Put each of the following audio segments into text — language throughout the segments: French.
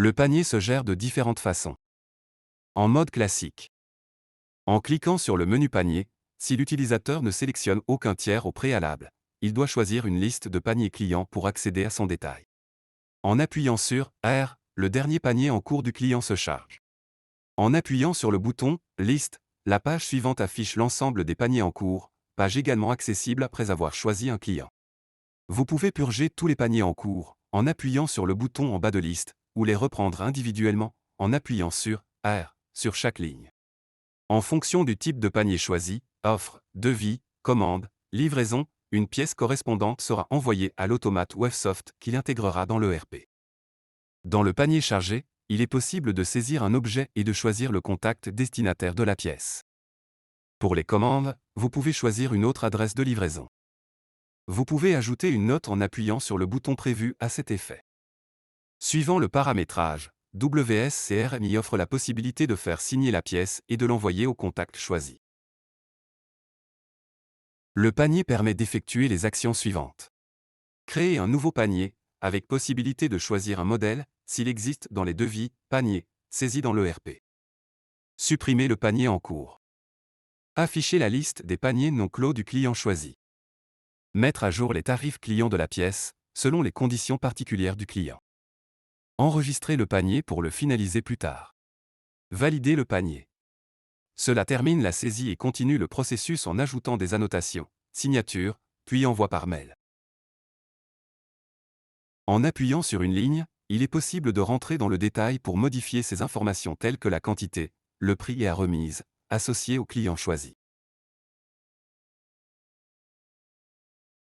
Le panier se gère de différentes façons. En mode classique. En cliquant sur le menu panier, si l'utilisateur ne sélectionne aucun tiers au préalable, il doit choisir une liste de paniers clients pour accéder à son détail. En appuyant sur « R », le dernier panier en cours du client se charge. En appuyant sur le bouton « Liste », la page suivante affiche l'ensemble des paniers en cours, page également accessible après avoir choisi un client. Vous pouvez purger tous les paniers en cours, en appuyant sur le bouton en bas de liste, ou les reprendre individuellement, en appuyant sur « R » sur chaque ligne. En fonction du type de panier choisi, offre, devis, commande, livraison, une pièce correspondante sera envoyée à l'automate Websoft qui l'intégrera dans l'ERP. Dans le panier chargé, il est possible de saisir un objet et de choisir le contact destinataire de la pièce. Pour les commandes, vous pouvez choisir une autre adresse de livraison. Vous pouvez ajouter une note en appuyant sur le bouton prévu à cet effet. Suivant le paramétrage, WSCRMI offre la possibilité de faire signer la pièce et de l'envoyer au contact choisi. Le panier permet d'effectuer les actions suivantes. Créer un nouveau panier, avec possibilité de choisir un modèle, s'il existe dans les devis, paniers, saisis dans l'ERP. Supprimer le panier en cours. Afficher la liste des paniers non clos du client choisi. Mettre à jour les tarifs clients de la pièce, selon les conditions particulières du client. Enregistrer le panier pour le finaliser plus tard. Valider le panier. Cela termine la saisie et continue le processus en ajoutant des annotations, signatures, puis envoi par mail. En appuyant sur une ligne, il est possible de rentrer dans le détail pour modifier ces informations telles que la quantité, le prix et la remise, associés au client choisi.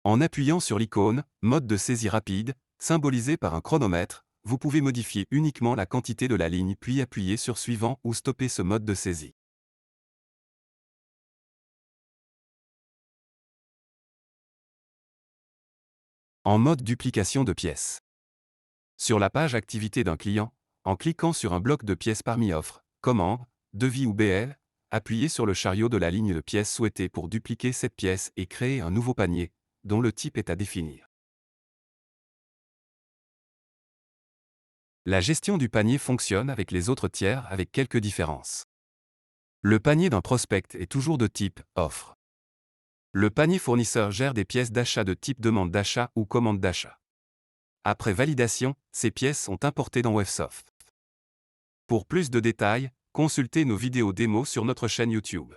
En appuyant sur l'icône « Mode de saisie rapide », symbolisé par un chronomètre, vous pouvez modifier uniquement la quantité de la ligne puis appuyer sur « Suivant » ou stopper ce mode de saisie. En mode duplication de pièces. Sur la page Activité d'un client, en cliquant sur un bloc de pièces parmi offres, commande, devis ou BL, appuyez sur le chariot de la ligne de pièces souhaitée pour dupliquer cette pièce et créer un nouveau panier, dont le type est à définir. La gestion du panier fonctionne avec les autres tiers avec quelques différences. Le panier d'un prospect est toujours de type offre. Le panier fournisseur gère des pièces d'achat de type demande d'achat ou commande d'achat. Après validation, ces pièces sont importées dans Websoft. Pour plus de détails, consultez nos vidéos démos sur notre chaîne YouTube.